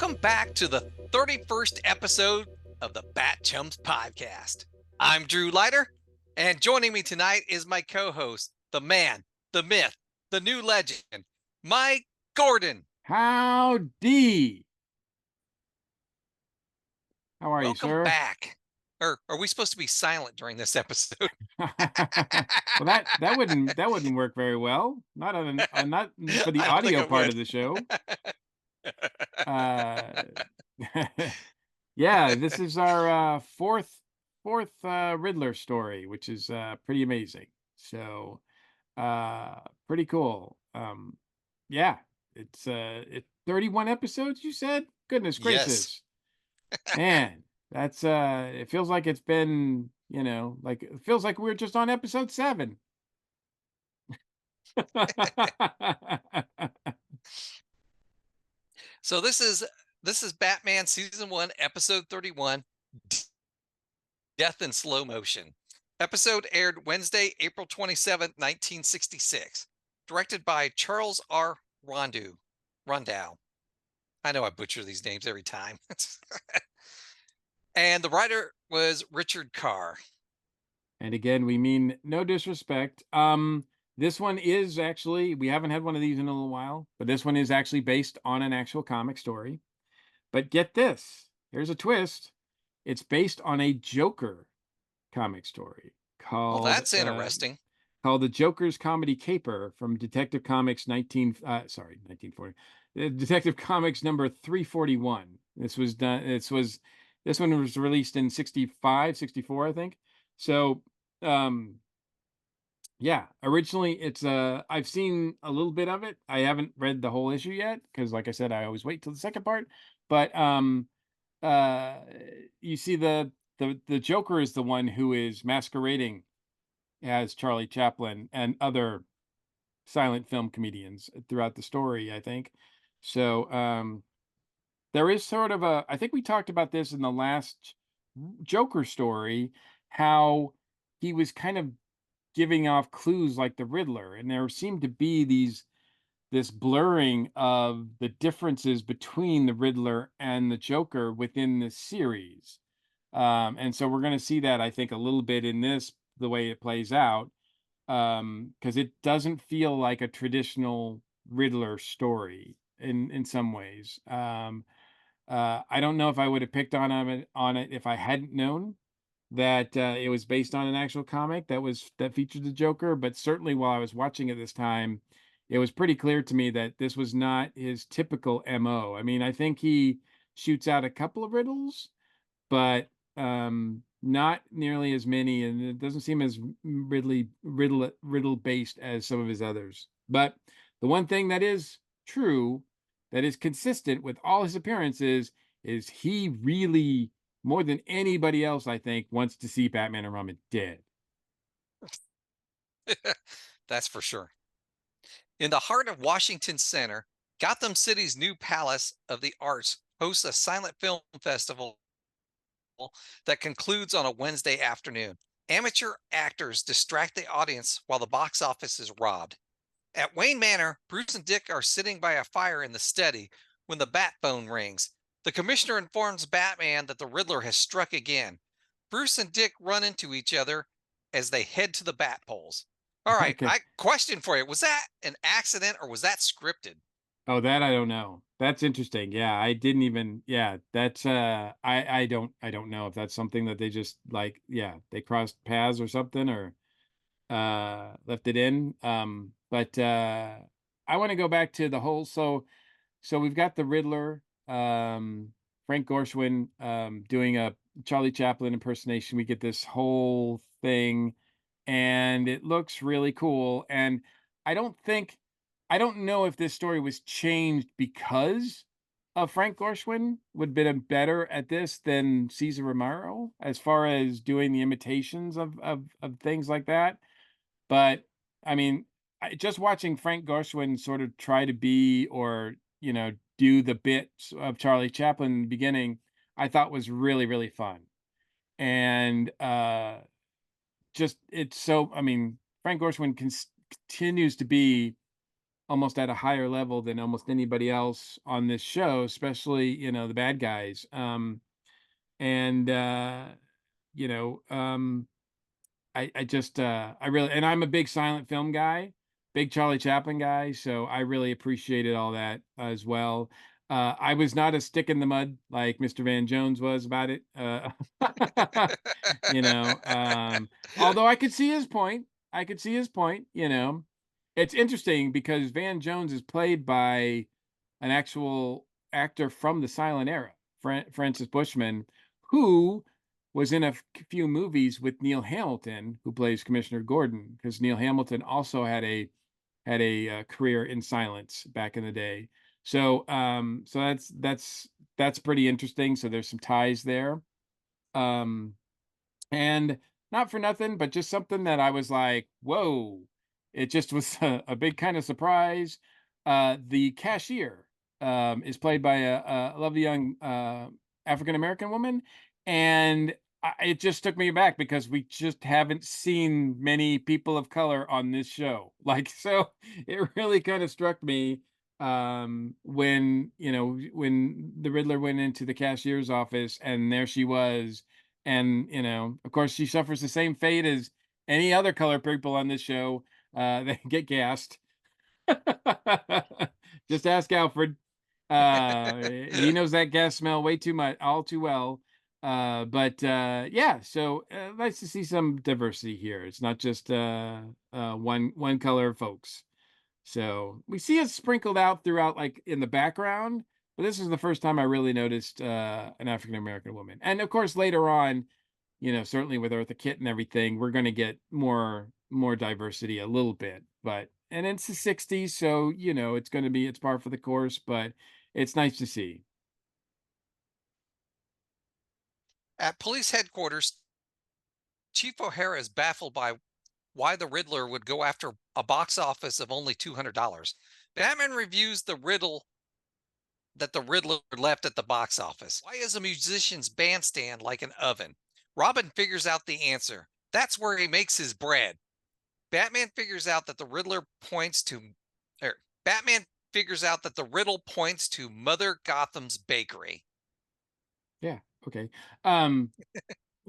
Welcome back to the 31st episode of the BatChums podcast. I'm Drew Leiter, and joining me tonight is my co-host, the man, the myth, the new legend, Mike Gordon. Howdy. How are you, Welcome sir? back. Or are we supposed to be silent during this episode? Well, that wouldn't work very well. Not for the I don't think audio it part would. of the show. Uh, yeah, this is our fourth Riddler story, which is pretty amazing. So, pretty cool. Yeah, it's 31 episodes, you said? Goodness Yes. gracious. Man, that's it feels like it's been, like it feels like we're just on episode 7. So this is Batman season 1, episode 31, Death in Slow Motion. Episode aired Wednesday, April 27th, 1966. Directed by Charles R. Rondow. I know I butcher these names every time. And the writer was Richard Carr. And again, we mean no disrespect. This one is actually, we haven't had one of these in a little while, but this one is actually based on an actual comic story. But get this, here's a twist. It's based on a Joker comic story Well, called that's interesting. The Joker's Comedy Caper from Detective Comics 1940. Detective Comics number 341. This one was released in 65, 64, I think. So, um, yeah, originally it's I've seen a little bit of it. I haven't read the whole issue yet because, like I said, I always wait till the second part. But uh, you see the Joker is the one who is masquerading as Charlie Chaplin and other silent film comedians throughout the story, I think. So there is sort of I think we talked about this in the last Joker story, how he was kind of giving off clues like the Riddler, and there seemed to be this blurring of the differences between the Riddler and the Joker within the series. And so we're going to see that, I think, a little bit in this, the way it plays out, because it doesn't feel like a traditional Riddler story in some ways. I don't know if I would have picked on it if I hadn't known that it was based on an actual comic that featured the Joker, but certainly while I was watching it this time, it was pretty clear to me that this was not his typical MO. I mean, I think he shoots out a couple of riddles, but not nearly as many, and it doesn't seem as riddle based as some of his others. But the one thing that is true, that is consistent with all his appearances, is he really, more than anybody else, I think, wants to see Batman and Robin dead. That's for sure. In the heart of Washington Center, Gotham City's new Palace of the Arts hosts a silent film festival that concludes on a Wednesday afternoon. Amateur actors distract the audience while the box office is robbed. At Wayne Manor, Bruce and Dick are sitting by a fire in the study when the bat phone rings. The commissioner informs Batman that the Riddler has struck again. Bruce and Dick run into each other as they head to the bat poles. All right, Okay. I question for you. Was that an accident or was that scripted? Oh, that I don't know. That's interesting. Yeah, I didn't even. Yeah, that's I don't know if that's something that they just like. Yeah, they crossed paths or something, or left it in. But I want to go back to the whole. So we've got the Riddler, Frank Gorshin, doing a Charlie Chaplin impersonation. We get this whole thing, and it looks really cool. And I don't think, I don't know if this story was changed because of Frank Gorshin would have been better at this than Cesar Romero as far as doing the imitations of things like that. But I mean, just watching Frank Gorshin sort of try to be, or do the bits of Charlie Chaplin in the beginning, I thought was really, really fun. And just it's so, I mean, Frank Gorshin continues to be almost at a higher level than almost anybody else on this show, especially, the bad guys. And you know, I just I really, and I'm a big silent film guy, big Charlie Chaplin guy, so I really appreciated all that as well. I was not a stick in the mud like Mr. Van Jones was about it. You know, although I could see his point. I could see his point. It's interesting because Van Jones is played by an actual actor from the silent era, Francis Bushman, who was in a few movies with Neil Hamilton, who plays Commissioner Gordon, because Neil Hamilton also had a career in silence back in the day. So that's pretty interesting. So there's some ties there. Um, and not for nothing, but just something that I was like, "Whoa." It just was a big kind of surprise. The cashier, is played by a lovely young, African American woman, and it just took me aback because we just haven't seen many people of color on this show. Like, so it really kind of struck me, when the Riddler went into the cashier's office and there she was, and, of course, she suffers the same fate as any other color people on this show. They get gassed. Just ask Alfred. He knows that gas smell way too much, all too well. But yeah, so nice to see some diversity here. It's not just one color folks. So we see it sprinkled out throughout, like in the background, but this is the first time I really noticed an African American woman. And of course, later on, certainly with Eartha Kitt and everything, we're going to get more diversity a little bit. But and it's the '60s, so it's par for the course. But it's nice to see. At police headquarters, Chief O'Hara is baffled by why the Riddler would go after a box office of only $200. Batman reviews the riddle that the Riddler left at the box office. Why is a musician's bandstand like an oven? Robin figures out the answer. That's where he makes his bread. Batman figures out that the Riddler points to Batman figures out that the riddle points to Mother Gotham's bakery. Yeah. Okay. Um,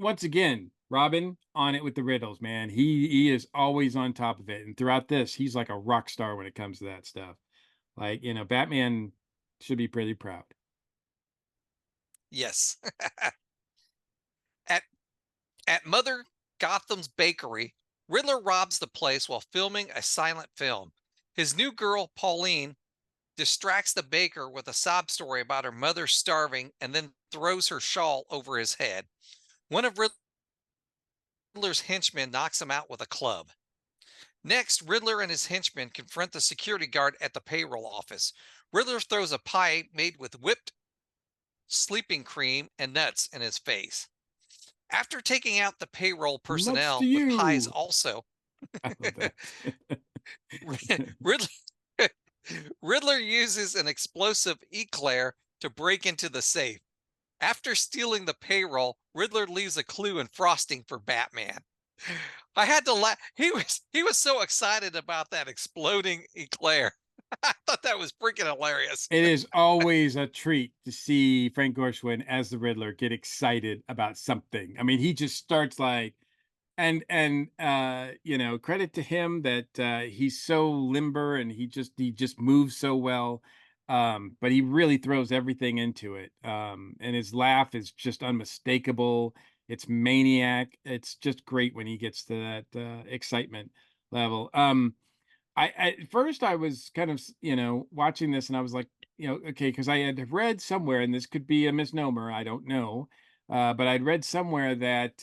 Once again, Robin on it with the riddles, man. He is always on top of it, and throughout this, he's like a rock star when it comes to that stuff. Like, Batman should be pretty proud. Yes. at at Mother Gotham's bakery, Riddler robs the place while filming a silent film. His new girl, Pauline, distracts the baker with a sob story about her mother starving and then throws her shawl over his head. One of Riddler's henchmen knocks him out with a club. Next, Riddler and his henchmen confront the security guard at the payroll office. Riddler throws a pie made with whipped sleeping cream and nuts in his face. After taking out the payroll Nuts to personnel with pies you. also, I love that. Riddler, Riddler uses an explosive eclair to break into the safe. After stealing the payroll, Riddler leaves a clue in frosting for Batman. I had to laugh. He was so excited about that exploding eclair. I thought that was freaking hilarious. It is always a treat to see Frank Gorshin as the Riddler get excited about something. I mean, he just starts like, and credit to him that he's so limber and he just moves so well. But he really throws everything into it. And his laugh is just unmistakable. It's maniac. It's just great when he gets to that excitement level. At first I was kind of watching this and I was like, okay, because I had read somewhere, and this could be a misnomer, I don't know, but I'd read somewhere that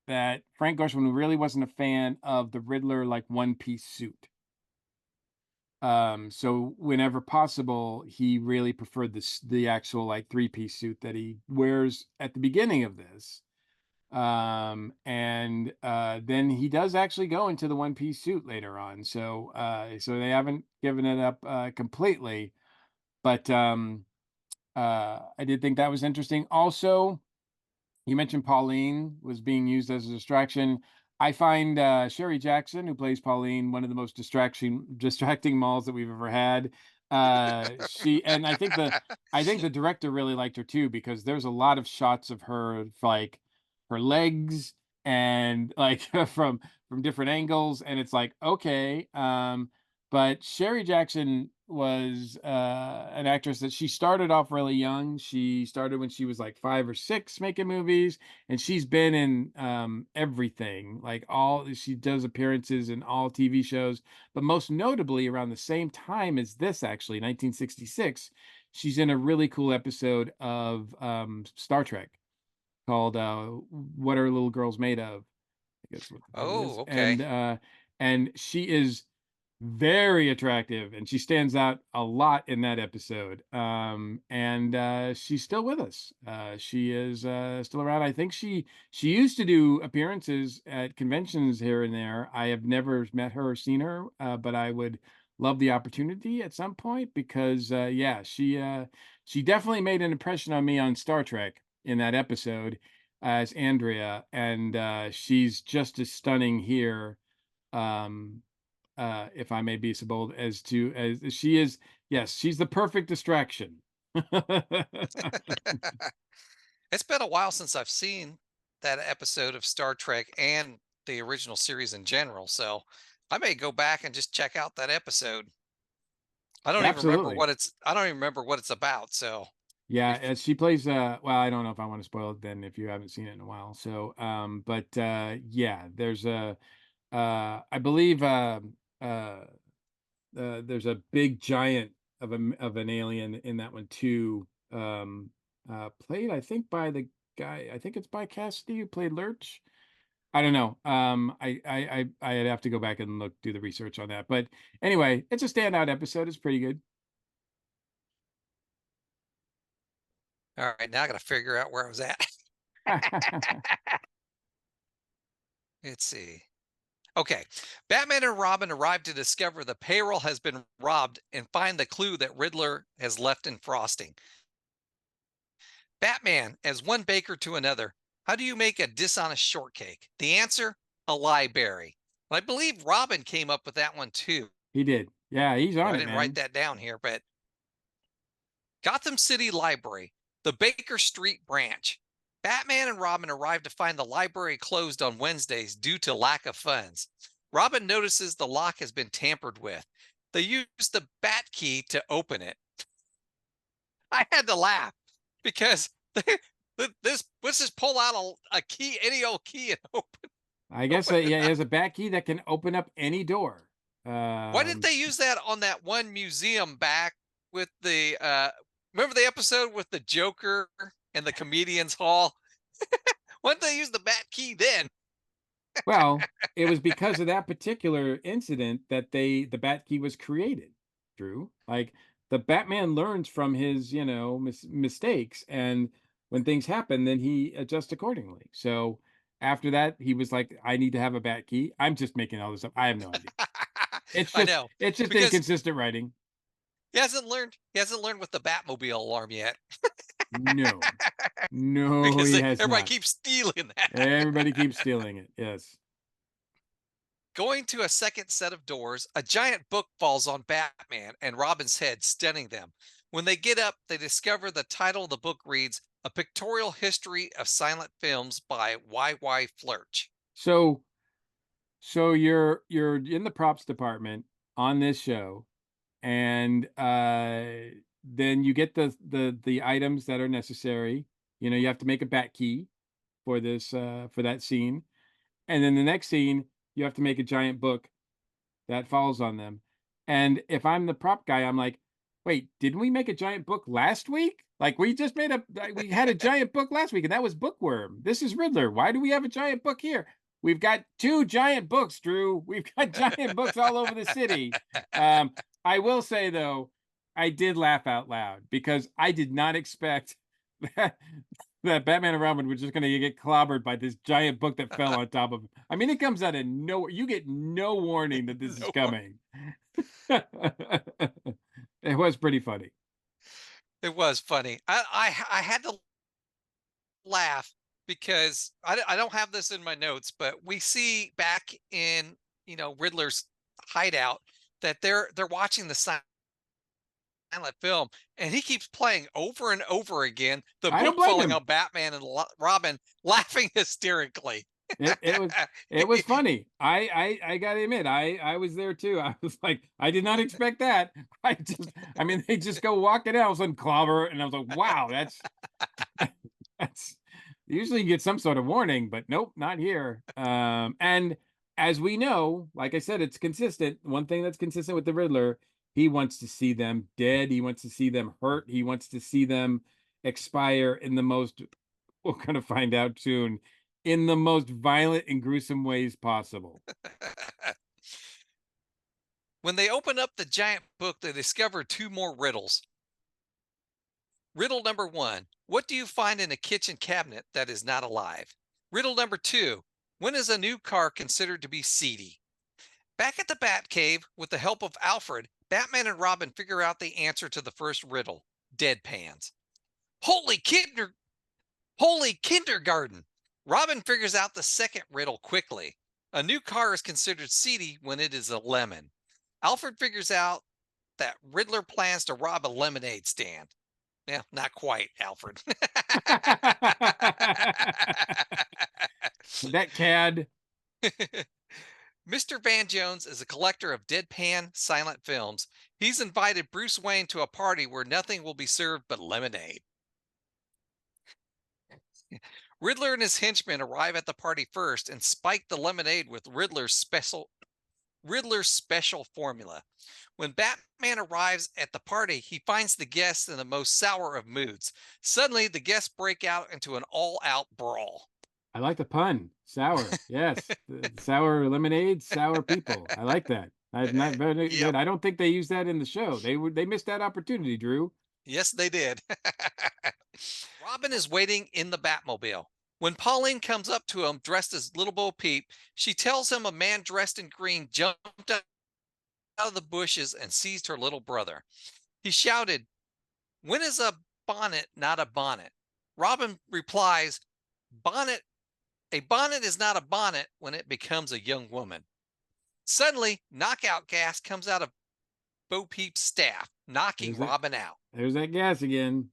Frank Gorshin really wasn't a fan of the Riddler like one piece suit. So whenever possible, he really preferred the actual like three-piece suit that he wears at the beginning of this. And then he does actually go into the one-piece suit later on. So they haven't given it up completely. But I did think that was interesting. Also, you mentioned Pauline was being used as a distraction. I find Sherry Jackson, who plays Pauline, one of the most distracting Mauls that we've ever had. She and I think the director really liked her too, because there's a lot of shots of her, like her legs and like from different angles, and it's like, okay. But Sherry Jackson was an actress that she started off really young. She started when she was like 5 or 6 making movies, and she's been in everything. Like, all she does appearances in all TV shows, but most notably around the same time as this, actually 1966, she's in a really cool episode of Star Trek called "What Are Little Girls Made Of?" I guess what the title is. Oh, okay. And she is very attractive, and she stands out a lot in that episode. And she's still with us. She is still around. I think she used to do appearances at conventions here and there. I have never met her or seen her, but I would love the opportunity at some point, because yeah, she definitely made an impression on me on Star Trek in that episode as Andrea, and she's just as stunning here, um, if I may be so bold as to as she is. Yes, she's the perfect distraction. It's been a while since I've seen that episode of Star Trek and the original series in general, so I may go back and just check out that episode. Absolutely. I don't even remember what it's about, so Yeah, if as she plays well, I don't know if I want to spoil it then if you haven't seen it in a while. So but yeah, there's a I believe uh there's a big giant of an alien in that one too. Played, I think, by the guy. I think it's by Cassidy, who played Lurch. I don't know. I'd have to go back and do the research on that. But anyway, it's a standout episode. It's pretty good. all right, now I got to figure out where I was at. Let's see. Okay. Batman and Robin arrive to discover the payroll has been robbed and find the clue that Riddler has left in frosting. Batman, as one baker to another, how do you make a dishonest shortcake? The answer, a library. I believe Robin came up with that one too. He did. Yeah, he's So on I it, didn't write man. that down here, but Gotham City Library, the Baker Street branch. Batman and Robin arrive to find the library closed on Wednesdays due to lack of funds. Robin notices the lock has been tampered with. They use the bat key to open it. I had to laugh because this let's just pull out a key, any old key, and I guess open it yeah, he up. has a back key that can open up any door. Why didn't Um, they use that on that one museum back with the remember the episode with the Joker and the comedians hall? Why didn't they use the bat key then? well, it was because of that particular incident that the Bat Key was created. Drew, like, the Batman learns from his, mistakes, and when things happen, then he adjusts accordingly. So after that, he was like, "I need to have a Bat Key." I'm just making all this up. I have no idea. I know It's just because inconsistent writing. he hasn't learned with the Batmobile alarm yet. No, no, Because he has everybody not. keeps stealing that. Everybody keeps stealing it. Yes. Going to a second set of doors, a giant book falls on Batman and Robin's head, stunning them. When they get up, they discover the title of the book reads A Pictorial History of Silent Films by Y. Flirch. So you're in the props department on this show, and then you get the items that are necessary. You have to make a bat key for this for that scene, and then the next scene you have to make a giant book that falls on them. And if I'm the prop guy, I'm like, wait, didn't we make a giant book last week? Like, we had a giant book last week, and that was Bookworm. This is Riddler. Why do we have a giant book here? We've got 2 giant books, Drew. We've got giant books all over the city. Um, I will say though, I did laugh out loud because I did not expect that that Batman and Robin were just going to get clobbered by this giant book that fell on top of him. I mean, it comes out of nowhere. You get no warning that this is No, coming. It was pretty funny. it was funny. I had to laugh because I don't have this in my notes, but we see back in, Riddler's hideout that they're watching the silent film, and he keeps playing over and over again the I don't book blame falling him. on Batman and Robin, laughing hysterically. It was it was funny. I gotta admit, I was there too. I was like, I did not expect that. I mean, they just go walking out, all of a sudden clobber, and I was like, wow, that's usually you get some sort of warning, but nope, not here. And as we know, like I said, it's consistent. One thing that's consistent with the Riddler, he wants to see them dead. He wants to see them hurt. He wants to see them expire in the most, we're going to find out soon, in the most violent and gruesome ways possible. When they open up the giant book, they discover two more riddles. Riddle number one: what do you find in a kitchen cabinet that is not alive? Riddle number two: when is a new car considered to be seedy? Back at the Batcave, with the help of Alfred, Batman and Robin figure out the answer to the first riddle: deadpans. Holy kinder, holy kindergarten! Robin figures out the second riddle quickly. A new car is considered seedy when it is a lemon. Alfred figures out that Riddler plans to rob a lemonade stand. Yeah, not quite, Alfred. That cad. Mr. Van Jones is a collector of deadpan silent films. He's invited Bruce Wayne to a party where nothing will be served but lemonade. Riddler and his henchmen arrive at the party first and spike the lemonade with Riddler's special formula. When Batman arrives at the party, he finds the guests in the most sour of moods. Suddenly, the guests break out into an all-out brawl. I like the pun. Sour. Yes. Sour lemonade, sour people. I like that. I'm not very Yep. good. I don't think they used that in the show. They missed that opportunity, Drew. Yes, they did. Robin is waiting in the Batmobile. When Pauline comes up to him dressed as Little Bo Peep, she tells him a man dressed in green jumped out of the bushes and seized her little brother. He shouted, "When is a bonnet not a bonnet?" Robin replies, "Bonnet, a bonnet is not a bonnet when it becomes a young woman." Suddenly, knockout gas comes out of Bo Peep's staff, knocking There's that. Robin out. There's that gas again.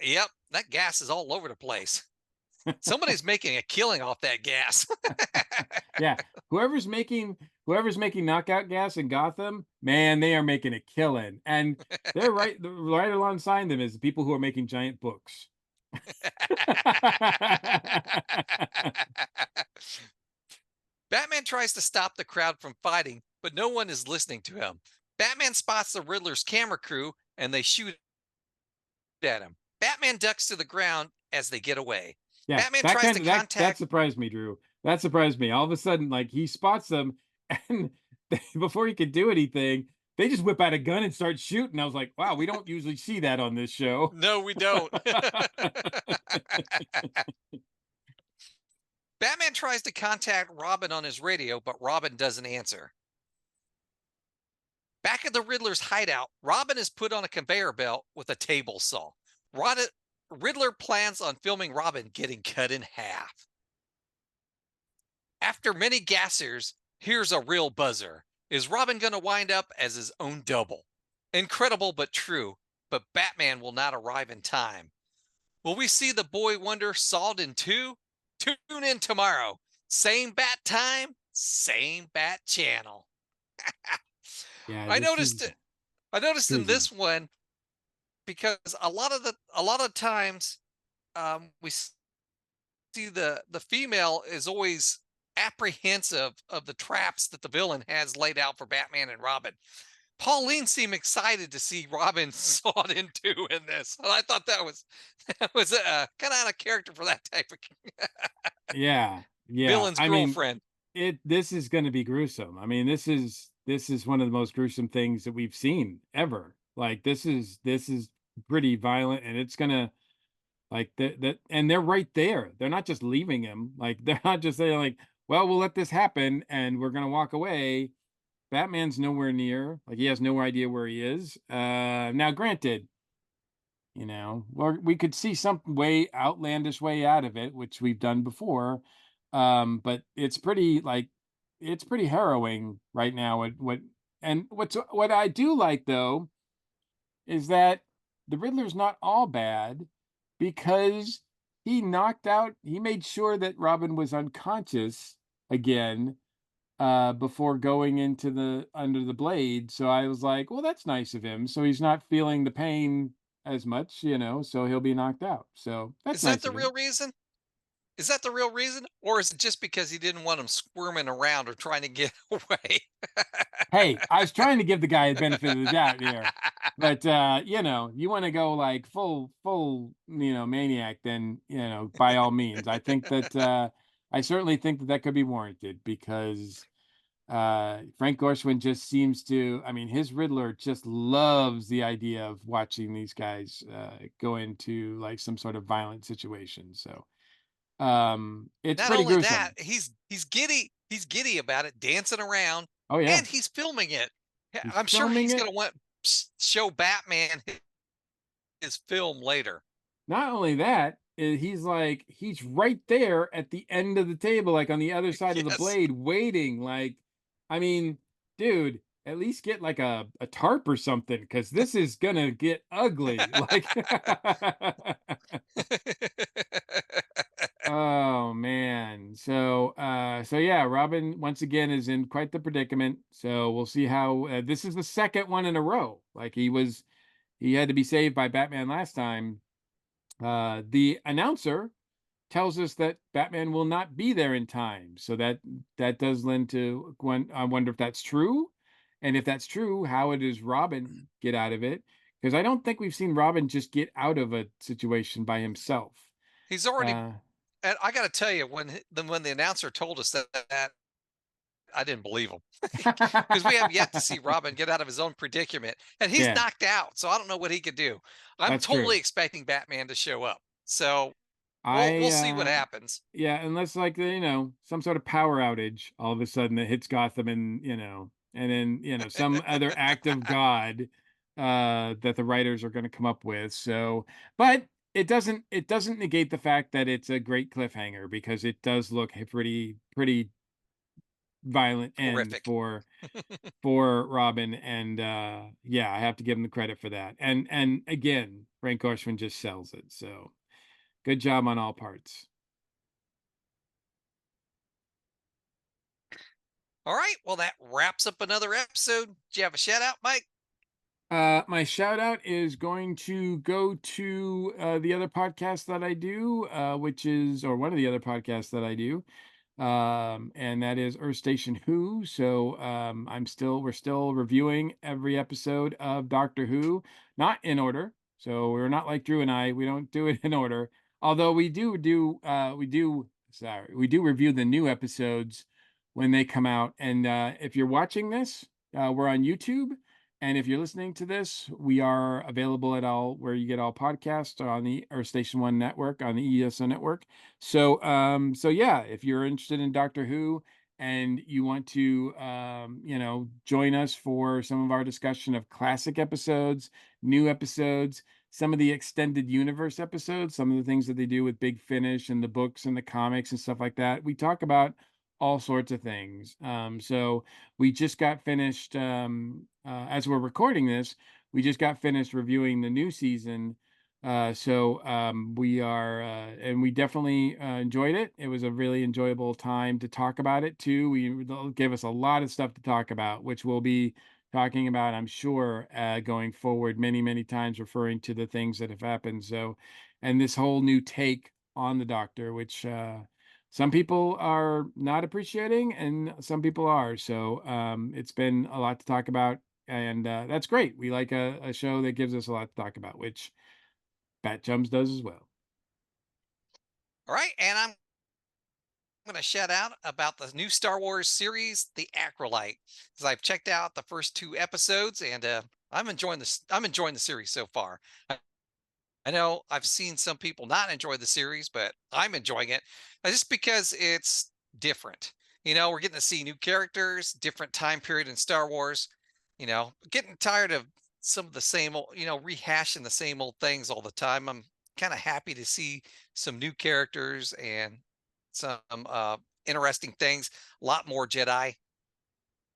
Yep, that gas is all over the place. Somebody's making a killing off that gas. Yeah. Whoever's making knockout gas in Gotham, man, they are making a killing. And they're right alongside them is the people who are making giant books. Batman tries to stop the crowd from fighting, but no one is listening to him. Batman spots the Riddler's camera crew and they shoot at him. Batman ducks to the ground as they get away. Yeah, Batman that tries kind to of that contact. surprised me, Drew. That surprised me. All of a sudden, like he spots them, and before he could do anything, they just whip out a gun and start shooting. I was like, wow, we don't usually see that on this show. No, we don't. Batman tries to contact Robin on his radio, but Robin doesn't answer. Back at the Riddler's hideout, Robin is put on a conveyor belt with a table saw. Riddler plans on filming Robin getting cut in half. After many gassers, here's a real buzzer. Is Robin going to wind up as his own double? Incredible but true, but Batman will not arrive in time. Will we see the boy wonder sawed in two? Tune in tomorrow. Same bat time, same bat channel. Yeah, I this noticed is it. I noticed in crazy. this one, because a lot of times we see the female is always apprehensive of the traps that the villain has laid out for Batman and Robin. Pauline seemed excited to see Robin sawed in two in this. And I thought that was kind of out of character for that type of Yeah, yeah. villain's I mean, girlfriend. this is going to be gruesome. I mean, this is one of the most gruesome things that we've seen ever. Like this is pretty violent, and it's gonna like that, and they're right there. They're not just leaving him. Like they're not just saying like, well, we'll let this happen and we're gonna walk away. Batman's nowhere near. Like he has no idea where he is. Now, granted, or we could see some way outlandish way out of it, which we've done before. But it's pretty harrowing right now. What I do like though is that the Riddler's not all bad because he made sure that Robin was unconscious again before going into the under the blade. So I was like, well, that's nice of him. So he's not feeling the pain as much, so he'll be knocked out. So that's Is that nice the of him. real reason? Is that the real reason? Or is it just because he didn't want him squirming around or trying to get away? Hey, I was trying to give the guy the benefit of the doubt here. But you want to go like full, maniac, then, by all means. I certainly think that could be warranted because Frank Gorswin just seems to, I mean, his Riddler just loves the idea of watching these guys go into like some sort of violent situation. So it's Not pretty only that, gruesome. he's giddy about it, dancing around, Oh yeah. and he's filming it. Yeah, He's I'm sure filming he's it. gonna want show Batman his film later. Not only that, he's right there at the end of the table, like on the other side of the Yes. blade, waiting. Like, I mean, dude, at least get like a tarp or something, because this is gonna get ugly. Like, oh man. So yeah, Robin once again is in quite the predicament. So we'll see how this is the second one in a row. Like he had to be saved by Batman last time. The announcer tells us that Batman will not be there in time. So that does lend to when I wonder if that's true. And if that's true, how does Robin get out of it? Because I don't think we've seen Robin just get out of a situation by himself. He's already. Uh And I got to tell you, when the announcer told us that, I didn't believe him because we have yet to see Robin get out of his own predicament, and he's yeah, knocked out. So I don't know what he could do. I'm that's true. totally expecting Batman to show up. So we'll I see what happens. Yeah, unless like some sort of power outage all of a sudden that hits Gotham, and then some other act of God that the writers are going to come up with. So, but it doesn't negate the fact that it's a great cliffhanger, because it does look a pretty violent end Horrific. for Robin. And yeah, I have to give him the credit for that. And again, Frank Ocean just sells it. So, good job on all parts. All right. Well, that wraps up another episode. Do you have a shout out, Mike? My shout out is going to go to the other podcast that I do, or one of the other podcasts that I do, and that is Earth Station Who. So we're still reviewing every episode of Doctor Who, not in order. So we're not like Drew and I. We don't do it in order. Although we do review the new episodes when they come out. And if you're watching this, we're on YouTube. And if you're listening to this, we are available at all where you get all podcasts on the Earth Station One network, on the ESO network. So yeah, if you're interested in Doctor Who and you want to, join us for some of our discussion of classic episodes, new episodes, some of the extended universe episodes, some of the things that they do with Big Finish and the books and the comics and stuff like that, we talk about all sorts of things. So we just got finished, as we're recording this, we just got finished reviewing the new season. And we definitely enjoyed it. It was a really enjoyable time to talk about it too. They'll give us a lot of stuff to talk about, which we'll be talking about, I'm sure, going forward many, many times, referring to the things that have happened. So, and this whole new take on the Doctor, which some people are not appreciating and some people are. So it's been a lot to talk about. And that's great. We like a show that gives us a lot to talk about, which BatChums does as well. All right. And I'm going to shout out about the new Star Wars series, The Acolyte, because I've checked out the first two episodes, and I'm enjoying this. I'm enjoying the series so far. I know I've seen some people not enjoy the series, but I'm enjoying it just because it's different. We're getting to see new characters, different time period in Star Wars. Getting tired of some of the same old, rehashing the same old things all the time. I'm kind of happy to see some new characters and some interesting things. A lot more Jedi.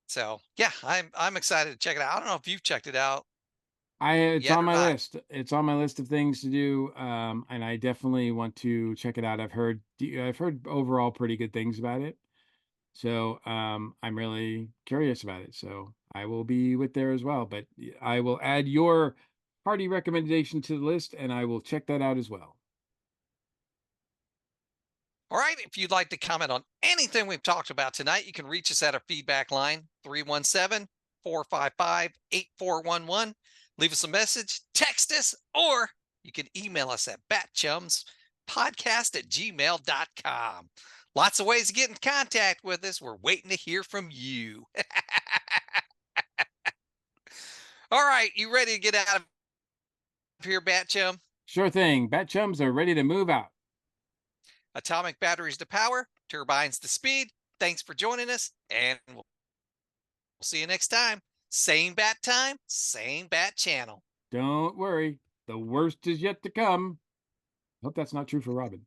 So yeah, I'm excited to check it out. I don't know if you've checked it out It's yet on or my not. list. It's on my list of things to do, and I definitely want to check it out. I've heard overall pretty good things about it. So, I'm really curious about it. So I will be with there as well. But I will add your party recommendation to the list, and I will check that out as well. All right. If you'd like to comment on anything we've talked about tonight, you can reach us at our feedback line 317-455-8411. Leave us a message, text us, or you can email us at batchumspodcast@gmail.com. Lots of ways to get in contact with us. We're waiting to hear from you. All right. You ready to get out of here, Batchum? Sure thing. Bat chums are ready to move out. Atomic batteries to power, turbines to speed. Thanks for joining us, and we'll see you next time. Same bat time, same bat channel. Don't worry. The worst is yet to come. Hope that's not true for Robin.